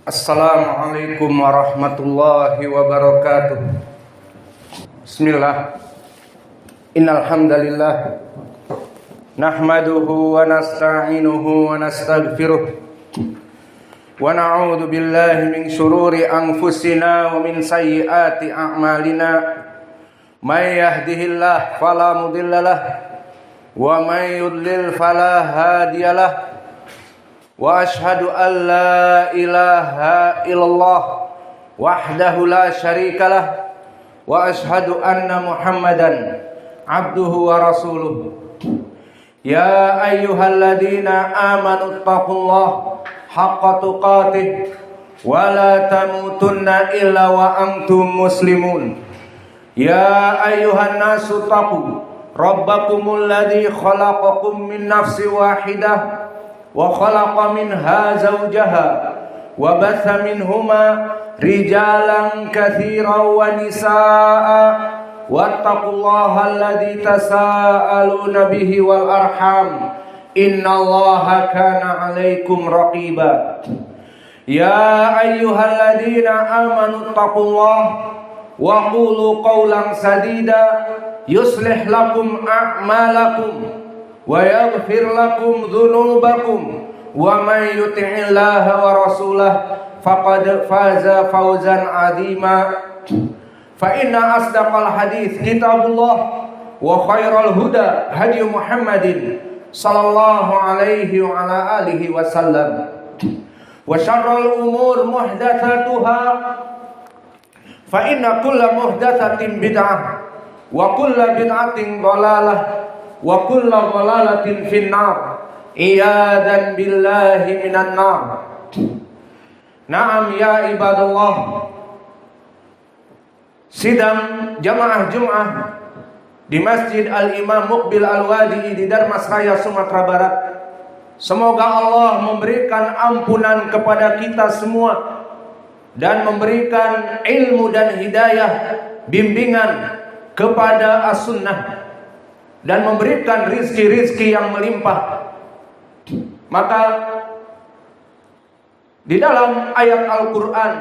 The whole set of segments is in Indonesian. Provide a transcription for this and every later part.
Assalamualaikum warahmatullahi wabarakatuh. Bismillah. Innal hamdalillah nahmaduhu wa nasta'inuhu wa nastaghfiruh wa na'udzu billahi min shururi anfusina wa min sayyiati a'malina. May yahdihillahu fala mudhillalah wa may yudlil fala hadiyalah. Wa ashhadu an la ilaha illallah wahdahu la syarikalah wa ashhadu anna Muhammadan abduhu wa rasuluh. Ya ayyuhalladzina amanu taqullaha haqqa tuqatih wa la tamutunna illa wa antum muslimun. Ya ayyuhan nasu taqu rabbakumul ladzi khalaqakum min nafsin wahidah wa khalaqa minha zawjaha wa batha minhuma rijalan katsiran wa nisaa'a wattaqullaha alladzi tasaaluna bihi wal arham innallaha kana 'alaikum raqiba. Ya ayyuhalladzina amanu taqullaha wa qulu qawlan sadida yuslih lakum a'malakum wa yaghfir lakum dhunubakum wa may yuti'illaha wa rasulahu faqad faza fawzan 'azima. Fa inna asdaqal hadits kitabullah wa khairal huda hadi Muhammadin sallallahu alaihi wa ala alihi wasallam wa syarrul umur muhdatsatuha fa inna kulla muhdatsatin bid'ah wa kulla bid'atin dhalalah wa kullu dhalalatin finnar iyadan billahi minan nar. Naam ya ibadallah, sidang jamaah Jum'ah di Masjid Al-Imam Muqbil Al-Wadi'i di Darmas Raya, Sumatera Barat. Semoga Allah memberikan ampunan kepada kita semua dan memberikan ilmu dan hidayah bimbingan kepada as-sunnah dan memberikan rizki-rizki yang melimpah. Maka di dalam ayat Al-Quran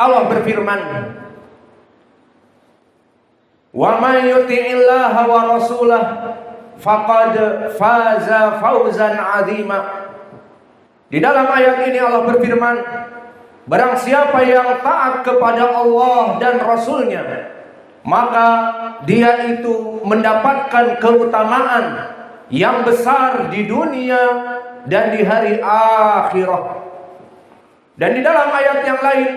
Allah berfirman, wa may yuti'illaha wa rasulahu faqad faza fawzan 'azima. Di dalam ayat ini Allah berfirman, barang siapa yang taat kepada Allah dan Rasulnya, maka dia itu mendapatkan keutamaan yang besar di dunia dan di hari akhirat. Dan di dalam ayat yang lain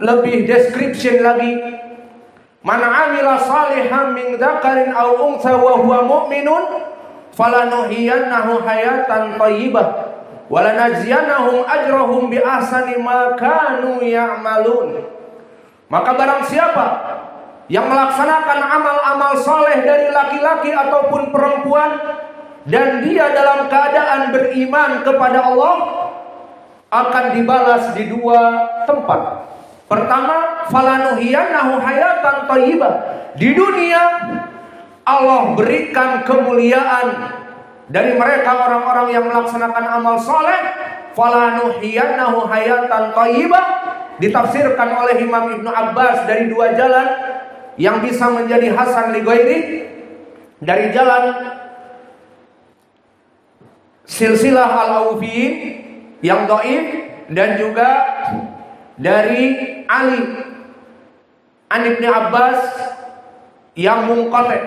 lebih description lagi, man 'amila salihan min dzakarin aw untha wa huwa mu'minun falanuhyiyannahu hayatan thayyibah wa lanajziyannahum ajrahum bi ahsani ma kanu ya'malun. Maka barang siapa yang melaksanakan amal-amal soleh dari laki-laki ataupun perempuan dan dia dalam keadaan beriman kepada Allah, akan dibalas di dua tempat. Pertama, falanuhyiyannahu hayatan thayyibah. Di dunia Allah berikan kemuliaan dari mereka orang-orang yang melaksanakan amal soleh. Falanuhyiyannahu hayatan thayyibah ditafsirkan oleh Imam Ibnu Abbas dari dua jalan yang bisa menjadi hasan li ghairi, dari jalan silsilah al-Aufiyin yang dhaif dan juga dari Ali an Ibnu Abbas yang munqati.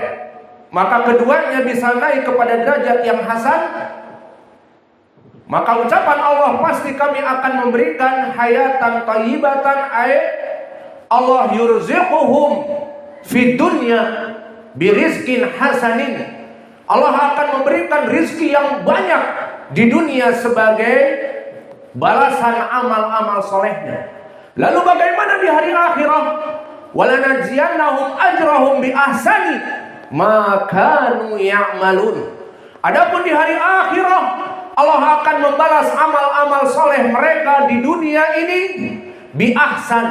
Maka keduanya bisa naik kepada derajat yang hasan. Maka ucapan Allah, pasti kami akan memberikan hayatan thayyibatan, ay Allah yurziquhum fi dunya birizqin hasanin. Allah akan memberikan rizki yang banyak di dunia sebagai balasan amal-amal solehnya. Lalu bagaimana di hari akhirat? Walanajziyannahum ajrahum bi ahsani ma kanu ya'malun. Adapun di hari akhirat Allah akan membalas amal-amal soleh mereka di dunia ini bi ahsan,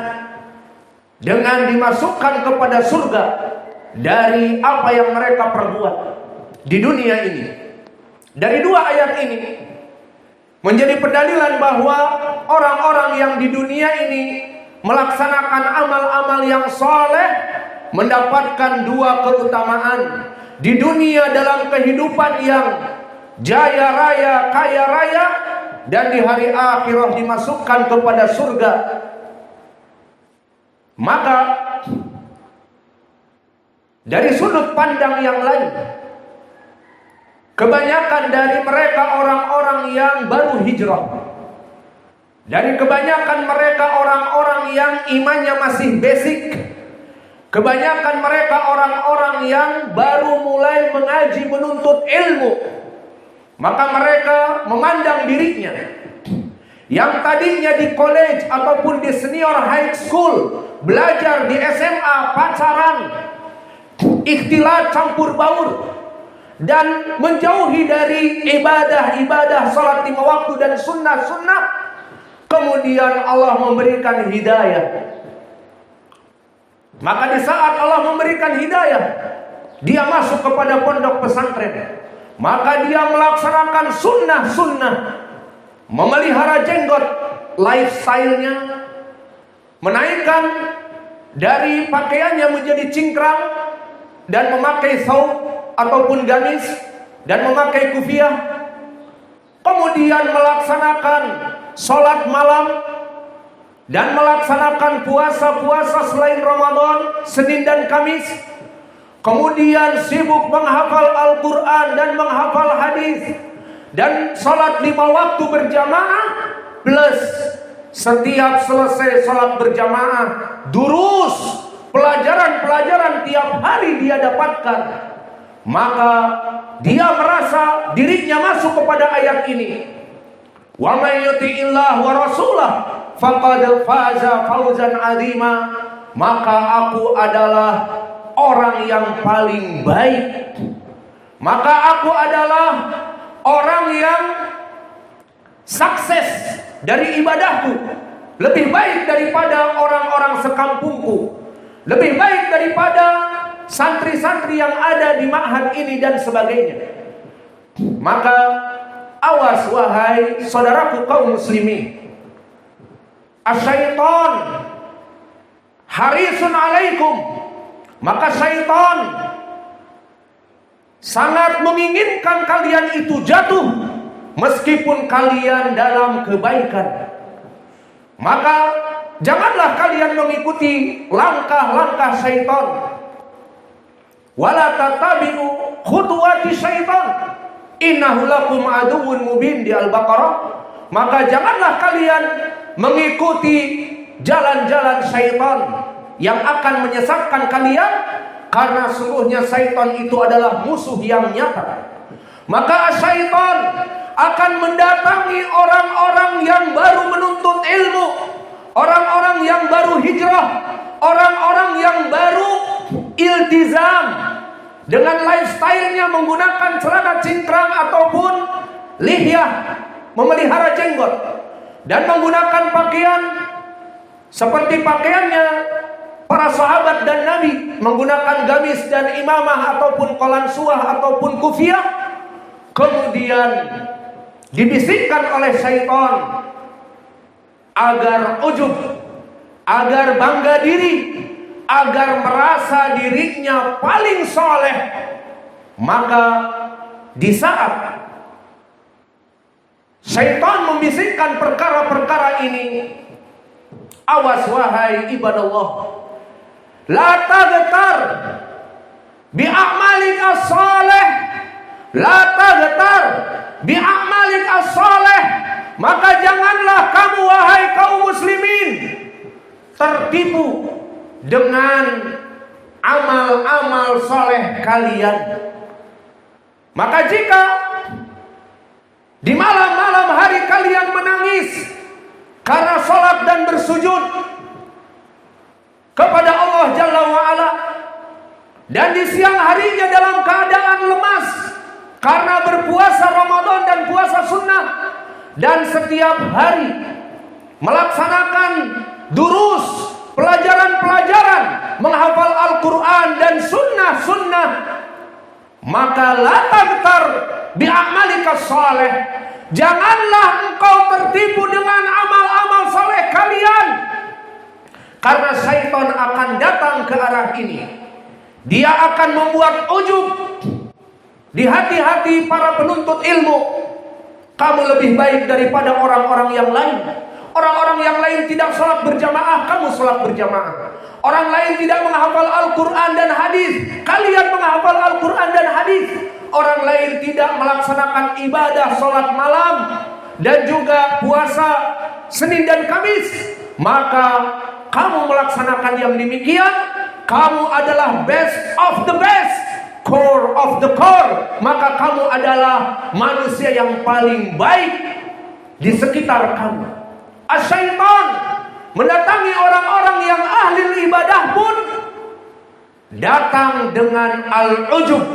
dengan dimasukkan kepada surga dari apa yang mereka perbuat di dunia ini. Dari dua ayat ini menjadi pendalilan bahwa orang-orang yang di dunia ini melaksanakan amal-amal yang soleh mendapatkan dua keutamaan. Di dunia dalam kehidupan yang jaya raya, kaya raya, dan di hari akhirah dimasukkan kepada surga. Maka dari sudut pandang yang lain, kebanyakan dari mereka orang-orang yang baru hijrah. Dari kebanyakan mereka orang-orang yang imannya masih basic. Kebanyakan mereka orang-orang yang baru mulai mengaji, menuntut ilmu. Maka mereka memandang dirinya yang tadinya di college ataupun di senior high school, belajar di SMA, pacaran, ikhtilat, campur baur, dan menjauhi dari ibadah-ibadah, salat 5 waktu dan sunnah-sunnah. Kemudian Allah memberikan hidayah. Maka di saat Allah memberikan hidayah, dia masuk kepada pondok pesantren. Maka dia melaksanakan sunnah-sunnah, memelihara jenggot, lifestyle-nya, menaikkan dari pakaiannya menjadi cingkrang, dan memakai saub ataupun gamis, dan memakai kufiah. Kemudian melaksanakan sholat malam, dan melaksanakan puasa-puasa selain Ramadan, Senin dan Kamis. Kemudian sibuk menghafal Al-Quran dan menghafal hadis, dan sholat 5 waktu berjamaah, plus setiap selesai sholat berjamaah, durus, pelajaran-pelajaran tiap hari dia dapatkan. Maka dia merasa dirinya masuk kepada ayat ini. Wa may yuti'illah wa rasulah faqad faza fawzan 'azima. Maka aku adalah orang yang paling baik. Maka aku adalah orang yang sukses dari ibadahku, lebih baik daripada orang-orang sekampungku, lebih baik daripada santri-santri yang ada di ma'had ini dan sebagainya. Maka awas wahai saudaraku kaum muslimin, asyaiton harisun alaikum. Maka syaitan sangat menginginkan kalian itu jatuh meskipun kalian dalam kebaikan. Maka janganlah kalian mengikuti langkah-langkah syaitan. Wala tattabi'u khutuwati syaitan, innahu lakum aduwwun mubin di Al-Baqarah. Maka janganlah kalian mengikuti jalan-jalan syaitan yang akan menyesatkan kalian, karena sungguhnya syaitan itu adalah musuh yang nyata. Maka syaitan akan mendatangi orang-orang yang baru menuntut ilmu, orang-orang yang baru hijrah, orang-orang yang baru iltizam dengan lifestyle-nya menggunakan celana cingkrang ataupun lihyah, memelihara jenggot, dan menggunakan pakaian seperti pakaiannya para sahabat dan Nabi, menggunakan gamis dan imamah ataupun qalansuah ataupun kufiah. Kemudian dibisikkan oleh syaitan agar ujub, agar bangga diri, agar merasa dirinya paling soleh. Maka di saat syaitan membisikkan perkara-perkara ini, awas wahai ibadallah, la taghtar bi a'malik as-salih, la taghtar bi a'malik as-salih. Maka janganlah kamu wahai kaum muslimin tertipu dengan amal-amal soleh kalian. Maka jika di malam-malam hari kalian menangis karena sholat dan bersujud kepada Allah Jalla wa'ala, dan di siang harinya dalam keadaan lemas karena berpuasa Ramadan dan puasa sunnah, dan setiap hari melaksanakan durus, pelajaran-pelajaran, menghafal Al-Quran dan sunnah-sunnah, maka la taghtar bi'amalika shalih, Janganlah engkau tertipu dengan amal-amal soleh kalian, karena syaitan akan datang ke arah ini. Dia akan membuat ujub di hati-hati para penuntut ilmu. Kamu lebih baik daripada orang-orang yang lain. Orang-orang yang lain tidak sholat berjamaah, kamu sholat berjamaah. Orang lain tidak menghafal Al-Quran dan hadis, kalian menghafal Al-Quran dan hadis. Orang lain tidak melaksanakan ibadah sholat malam dan juga puasa Senin dan Kamis, maka kamu melaksanakan yang demikian. Kamu adalah best of the best, core of the core. Maka kamu adalah manusia yang paling baik di sekitar kamu. Asyaitan mendatangi orang-orang yang ahli ibadah pun datang dengan al-ujub,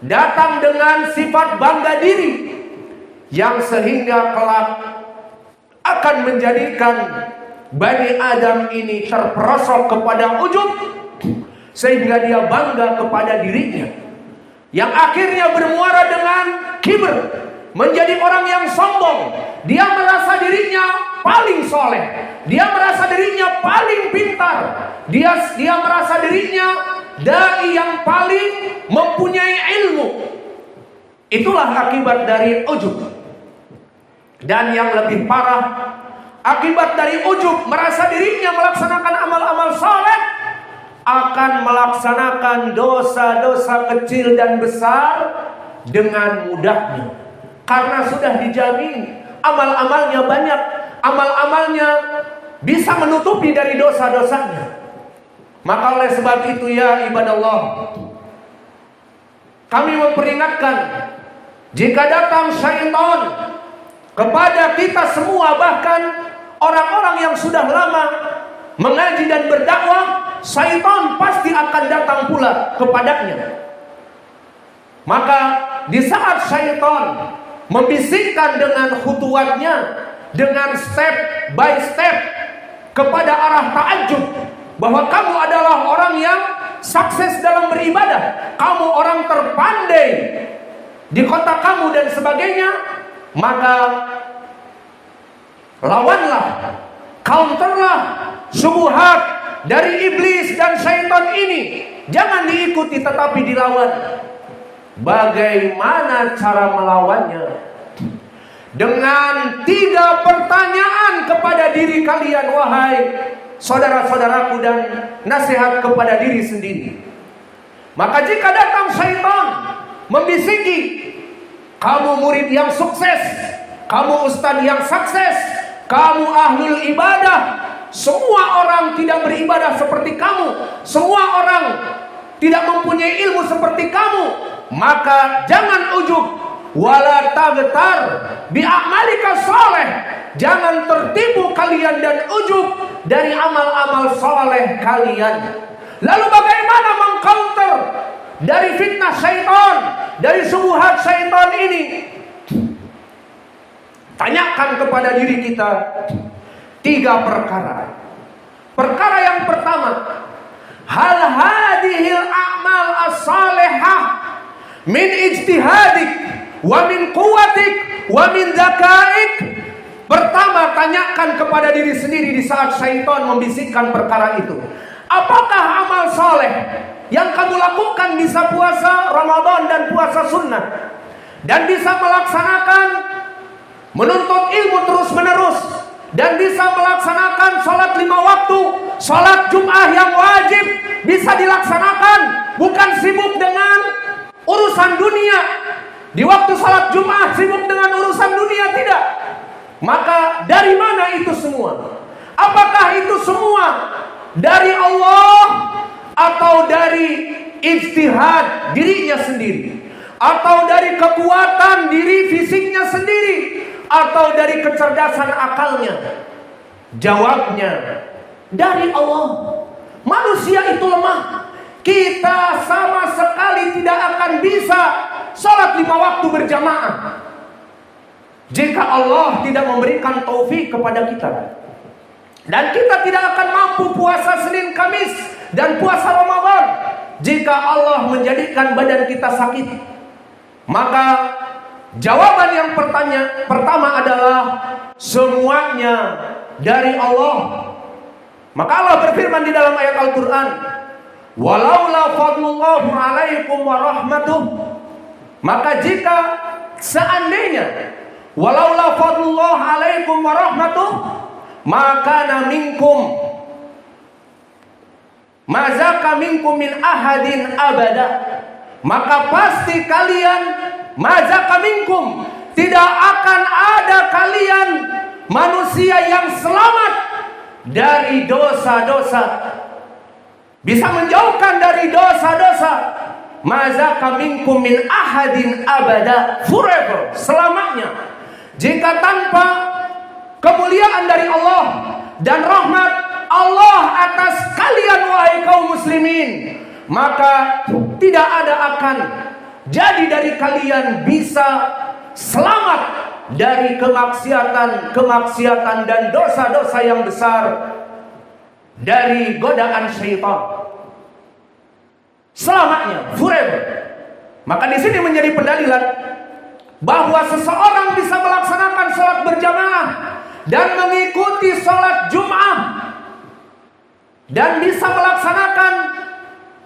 datang dengan sifat bangga diri, yang sehingga kelak akan menjadikan Bani Adam ini terperosok kepada ujub, sehingga dia bangga kepada dirinya, yang akhirnya bermuara dengan kibr, menjadi orang yang sombong. Dia merasa dirinya paling soleh, dia merasa dirinya paling pintar, dia merasa dirinya dai yang paling mempunyai ilmu. Itulah akibat dari ujub. Dan yang lebih parah, akibat dari ujub, merasa dirinya melaksanakan amal-amal soleh, akan melaksanakan dosa-dosa kecil dan besar dengan mudahnya, karena sudah dijamin amal-amalnya banyak, amal-amalnya bisa menutupi dari dosa-dosanya. Maka oleh sebab itu ya ibadallah, kami memperingatkan, jika datang syaitan kepada kita semua, bahkan orang-orang yang sudah lama mengaji dan berdakwah, syaitan pasti akan datang pula kepadanya. Maka di saat syaitan membisikkan dengan khutuwatnya, dengan step by step kepada arah ta'ajjub, bahwa kamu adalah orang yang sukses dalam beribadah, kamu orang terpandai di kota kamu dan sebagainya, maka lawanlah, counterlah syubhat dari iblis dan syaitan ini. Jangan diikuti tetapi dilawan. Bagaimana cara melawannya? Dengan 3 pertanyaan kepada diri kalian, wahai saudara-saudaraku, dan nasihat kepada diri sendiri. Maka jika datang syaitan membisiki, kamu murid yang sukses, kamu ustadz yang sukses, kamu ahlul ibadah, semua orang tidak beribadah seperti kamu, semua orang tidak mempunyai ilmu seperti kamu, maka jangan ujub, wala taghtar bi a'malika saleh. Jangan tertipu kalian dan ujub dari amal-amal saleh kalian. Lalu bagaimana mengcounter dari fitnah syaitan, dari syubhat syaitan ini? Tanyakan kepada diri kita 3 perkara. Perkara yang pertama, hal hadhil a'mal as-salihah min ijtihadik wa min quwwatik wa min zakaik. Pertama, tanyakan kepada diri sendiri di saat syaitan membisikkan perkara itu. Apakah amal soleh yang kamu lakukan, bisa puasa Ramadan dan puasa sunnah, dan bisa melaksanakan menuntut ilmu terus menerus, dan bisa melaksanakan sholat 5 waktu, sholat Jum'ah yang wajib bisa dilaksanakan, bukan sibuk dengan urusan dunia. Di waktu sholat Jum'ah sibuk dengan urusan dunia, tidak. Maka dari mana itu semua? Apakah itu semua dari Allah, atau dari ijtihad dirinya sendiri, atau dari kekuatan diri fisiknya sendiri, atau dari kecerdasan akalnya? Jawabnya dari Allah. Manusia itu lemah. Kita sama sekali tidak akan bisa sholat 5 waktu berjamaah jika Allah tidak memberikan taufik kepada kita. Dan kita tidak akan mampu puasa Senin Kamis dan puasa Ramadan jika Allah menjadikan badan kita sakit. Maka Jawaban yang pertama adalah semuanya dari Allah. Maka Allah berfirman di dalam ayat Al-Quran, walaula fadlullahu alaikum wa rahmatuh. Maka jika seandainya walaula fadlullah alaikum wa rahmatuh, maka minkum mazaka minkum min ahadin abada. Maka pasti kalian mazaka minkum, tidak akan ada kalian manusia yang selamat dari dosa-dosa, bisa menjauhkan dari dosa-dosa. Mazaka minkum min ahadin abada, forever, selamanya. Jika tanpa kemuliaan dari Allah dan rahmat Allah atas kalian wahai kaum muslimin, maka tidak ada akan jadi dari kalian bisa selamat dari kemaksiatan dan dosa-dosa yang besar, dari godaan syaitan. Selamanya, forever. Maka di sini menjadi pendalilan bahwa seseorang bisa melaksanakan sholat berjamaah dan mengikuti sholat Jum'ah, dan bisa melaksanakan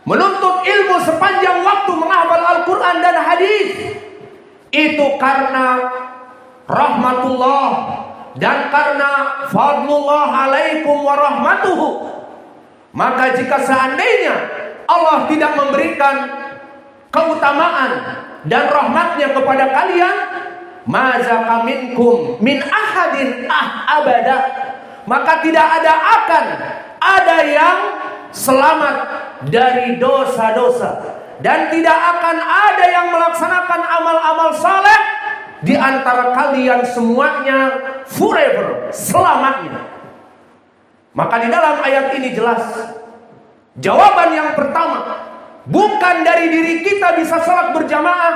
menuntut ilmu sepanjang waktu, menghafal Al-Quran dan hadis, itu karena rahmatullah dan karena fadlullah alaikum wa rahmatuhu. Maka jika seandainya Allah tidak memberikan keutamaan dan rahmatnya kepada kalian, mazaka minkum min ahadin abada, maka tidak akan ada yang selamat dari dosa-dosa, dan tidak akan ada yang melaksanakan amal-amal saleh di antara kalian semuanya forever, selamanya. Maka di dalam ayat ini jelas jawaban yang pertama, bukan dari diri kita bisa sholat berjamaah,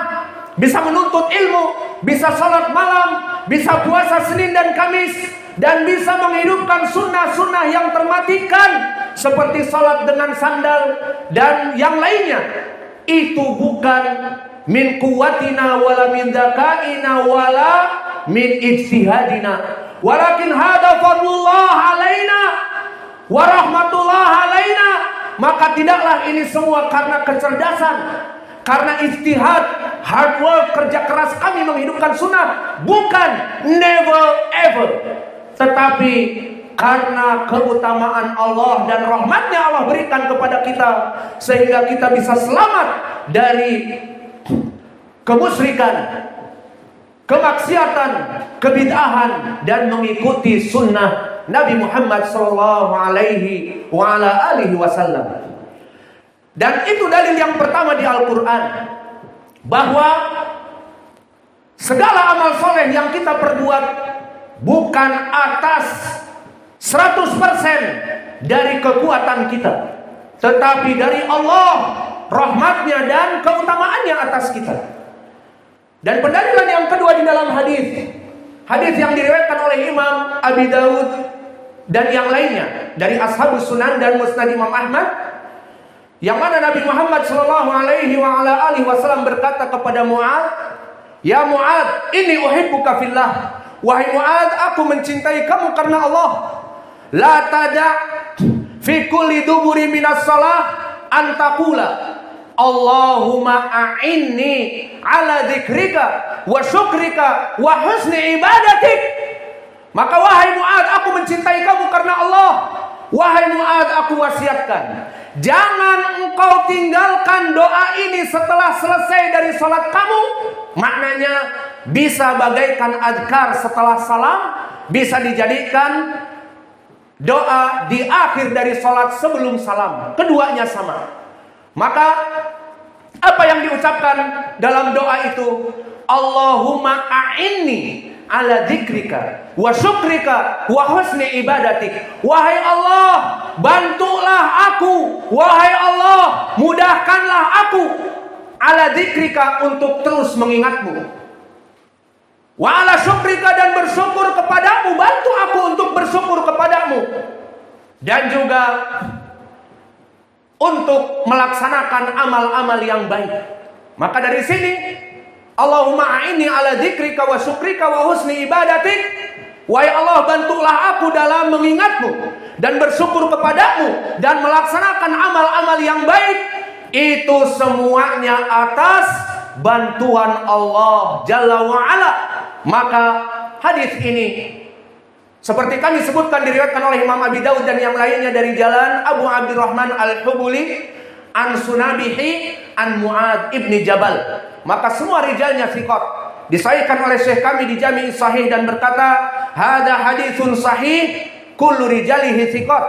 bisa menuntut ilmu, bisa sholat malam, bisa puasa Senin dan Kamis, dan bisa menghidupkan sunnah-sunnah yang termatikan seperti sholat dengan sandal dan yang lainnya. Itu bukan min kuwatina wala min dzakaina wala min ijtihadina, walakin hada fadlullah alaina wa rahmatullah alaina. Maka tidaklah ini semua karena kecerdasan, karena ijtihad, hard work, kerja keras kami menghidupkan sunnah. Bukan, never ever. Tetapi karena keutamaan Allah dan rahmatnya Allah berikan kepada kita, sehingga kita bisa selamat dari kemusyrikan, kemaksiatan, kebid'ahan, dan mengikuti sunnah Nabi Muhammad sallallahu alaihi wa ala alihi wasallam. Dan itu dalil yang pertama di Al-Quran, bahwa segala amal soleh yang kita perbuat bukan atas 100% dari kekuatan kita, tetapi dari Allah, rahmatnya dan keutamaannya atas kita. Dan pendalilan yang kedua di dalam hadis yang diriwayatkan oleh Imam Abi Daud dan yang lainnya dari Ashabus Sunan dan Musnad Imam Ahmad, yang mana Nabi Muhammad sallallahu alaihi wa ala alihi wasallam berkata kepada Mu'adz, "Ya Mu'adz, inni uhibbuka fillah." Wahai Mu'adz, aku mencintai kamu karena Allah. La tada' fi kulli duburi minas shalah an taqula Allahumma a'inni ala dzikrika wa syukrika wa husni ibadatik. Maka wahai Mu'adz, aku mencintai kamu karena Allah. Wahai Mu'adz, aku wasiatkan, jangan engkau tinggalkan doa ini setelah selesai dari salat kamu. Maknanya bisa bagaikan azkar setelah salam, bisa dijadikan doa di akhir dari salat sebelum salam. Keduanya sama. Maka apa yang diucapkan dalam doa itu? Allahumma a'inni ala dzikrika wa syukrika wa husni ibadatik. Wahai Allah, bantulah aku. Wahai Allah, mudahkanlah aku ala dzikrika, untuk terus mengingatmu. Wa ala syukrika, dan bersyukur kepadamu. Bantu aku untuk bersyukur kepadamu. Dan juga untuk melaksanakan amal-amal yang baik. Maka dari sini Allahumma a'inni ala dzikrika wa syukrika wa husni ibadatik. Wahai Allah, bantulah aku dalam mengingatmu dan bersyukur kepadamu dan melaksanakan amal-amal yang baik. Itu semuanya atas bantuan Allah Jalla wa'ala. Maka hadis ini seperti kami sebutkan diriwayatkan oleh Imam Abi Daud dan yang lainnya dari jalan Abu Abdurrahman Al-Hubuli an Sunabihi an Mu'ad ibni Jabal. Maka semua rijalnya thiqat. Disahihkan oleh Syekh kami di Jami' Sahih dan berkata, "Hadza haditsun sahih, kullu rijalihi thiqat."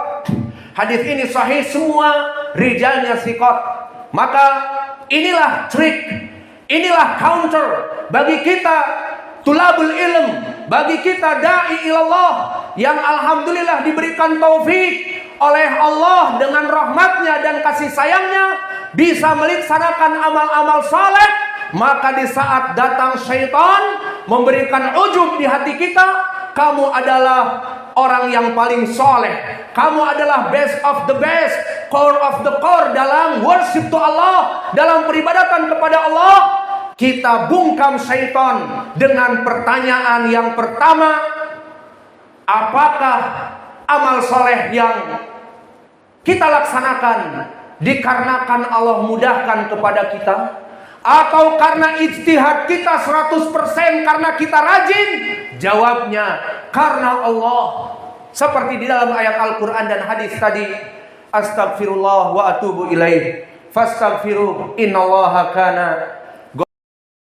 Hadis ini sahih, semua rijalnya thiqat. Maka inilah trik, inilah counter bagi kita tulabul ilm, bagi kita dai ilallah yang alhamdulillah diberikan taufik oleh Allah dengan rahmatnya dan kasih sayangnya bisa melaksanakan amal-amal saleh. Maka di saat datang syaitan memberikan ujub di hati kita, kamu adalah orang yang paling soleh, kamu adalah best of the best, core of the core dalam worship to Allah, dalam peribadatan kepada Allah. Kita bungkam syaitan dengan pertanyaan yang pertama, apakah amal soleh yang kita laksanakan dikarenakan Allah mudahkan kepada kita, atau karena ijtihad kita 100% karena kita rajin? Jawabnya karena Allah. Seperti di dalam ayat Al-Quran dan hadis tadi, Astaghfirullah wa atubu ilaih, fastaghfiruh innallaha kana